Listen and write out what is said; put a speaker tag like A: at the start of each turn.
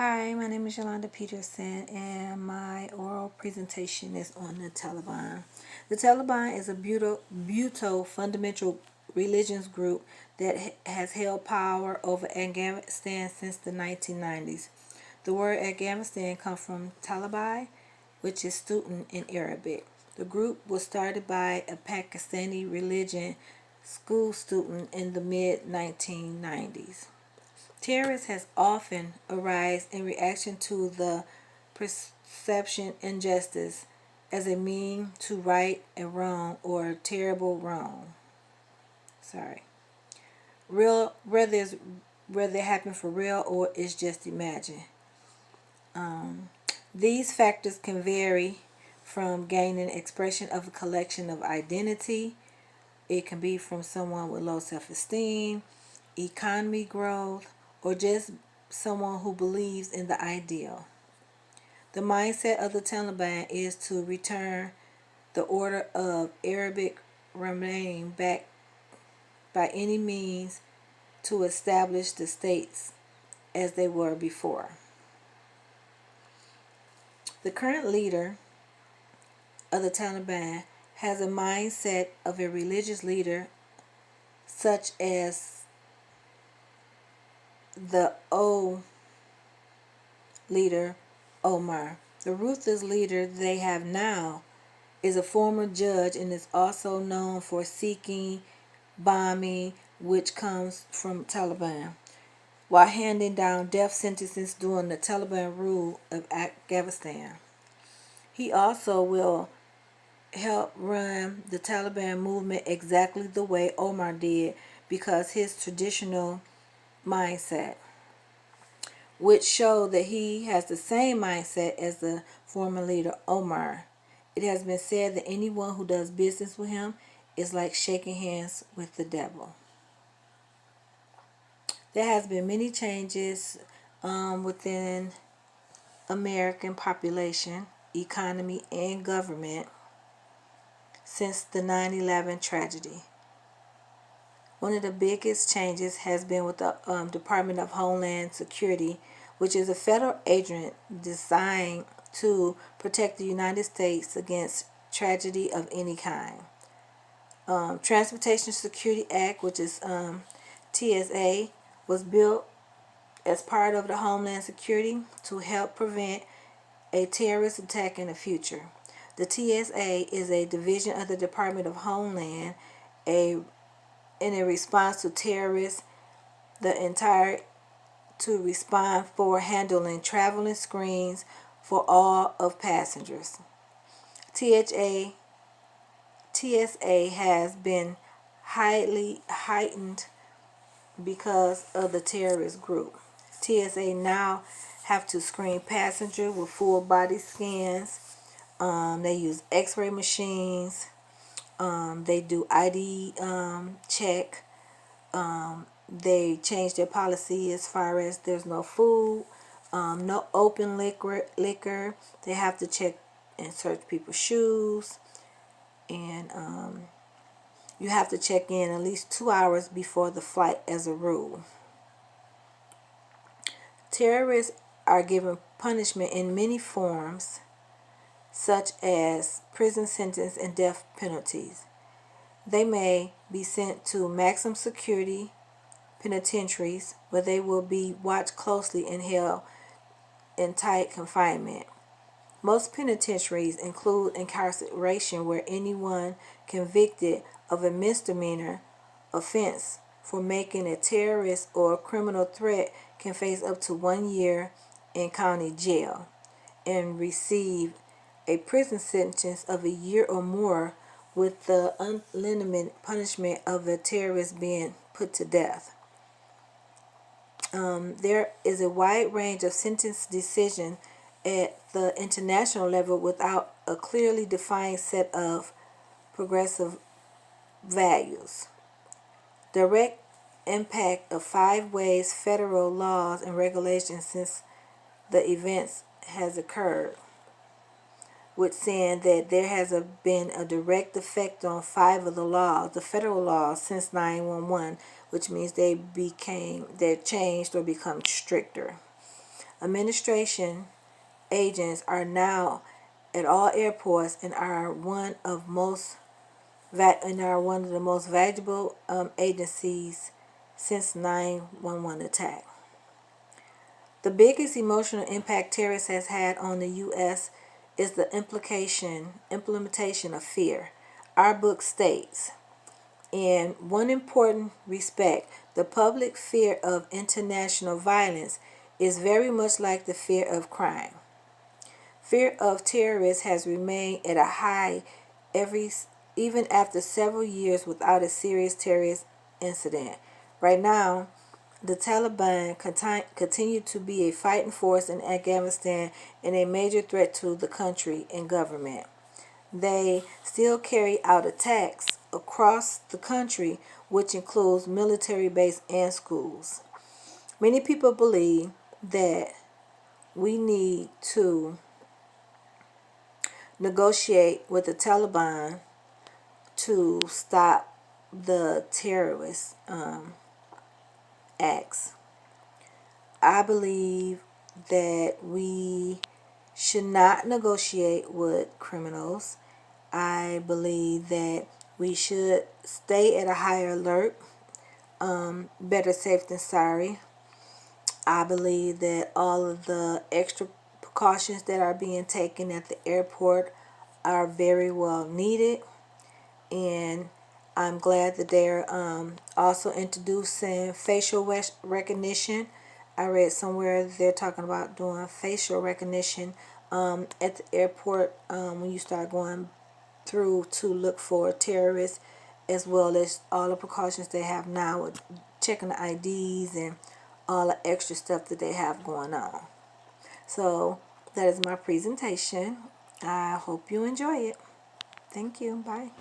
A: Hi, my name is Yalanda Peterson, and my oral presentation is on the Taliban. The Taliban is a brutal fundamental religions group that has held power over Afghanistan since the 1990s. The word Afghanistan comes from Talibai, which is student in Arabic. The group was started by a Pakistani religion school student in the mid 1990s. Terrorists has often arisen in reaction to the perception injustice as a mean to right a wrong or a terrible wrong. Sorry. Real whether it happened for real or it's just imagined. These factors can vary from gaining expression of a collection of identity. It can be from someone with low self-esteem, economy growth, or just someone who believes in the ideal. The mindset of the Taliban is to return the order of Arabic remaining back by any means to establish the states as they were before. The current leader of the Taliban has a mindset of a religious leader such as the old leader Omar. The ruthless leader they have now is a former judge and is also known for seeking bombing, which comes from Taliban, while handing down death sentences during the Taliban rule of Afghanistan. He also will help run the Taliban movement exactly the way Omar did because his traditional mindset, which showed that he has the same mindset as the former leader Omar. It has been said that anyone who does business with him is like shaking hands with the devil. There has been many changes within American population, economy, and government since the 9/11 tragedy. One of the biggest changes has been with the Department of Homeland Security, which is a federal agent designed to protect the United States against tragedy of any kind. Transportation Security Act, which is TSA, was built as part of the Homeland Security to help prevent a terrorist attack in the future. The TSA is a division of the Department of Homeland, in a response to terrorists, the entire to respond for handling traveling screens for all of passengers. THA TSA has been highly heightened because of the terrorist group. TSA now have to screen passengers with full body scans. They use X-ray machines. They do ID check. They change their policy as far as there's no food, no open liquor. They have to check and search people's shoes, and you have to check in at least 2 hours before the flight as a rule. Terrorists are given punishment in many forms, such as prison sentence and death penalties. They may be sent to maximum security penitentiaries where they will be watched closely and held in tight confinement. Most penitentiaries include incarceration where anyone convicted of a misdemeanor offense for making a terrorist or criminal threat can face up to 1 year in county jail and receive a prison sentence of a year or more, with the unlimited punishment of a terrorist being put to death. There is a wide range of sentence decisions at the international level without a clearly defined set of progressive values. Direct impact of 5 ways federal laws and regulations since the events has occurred, with saying that there has been a direct effect on 5 of the federal laws since 9/11, which means they're changed or become stricter. administration agents are now at all airports and are one of the most valuable agencies since 9/11 attack. The biggest emotional impact terrorists has had on the U.S. is the implementation of fear. Our book states, in one important respect, the public fear of international violence is very much like the fear of crime. Fear of terrorists has remained at a high even after several years without a serious terrorist incident. Right now, the Taliban continue to be a fighting force in Afghanistan and a major threat to the country and government. They still carry out attacks across the country, which includes military bases and schools. Many people believe that we need to negotiate with the Taliban to stop the terrorist acts. I believe that we should not negotiate with criminals. I believe that we should stay at a higher alert. Better safe than sorry. I believe that all of the extra precautions that are being taken at the airport are very well needed, and I'm glad that they're also introducing facial recognition. I read somewhere they're talking about doing facial recognition at the airport when you start going through to look for terrorists, as well as all the precautions they have now with checking the IDs and all the extra stuff that they have going on. So that is my presentation. I hope you enjoy it. Thank you. Bye.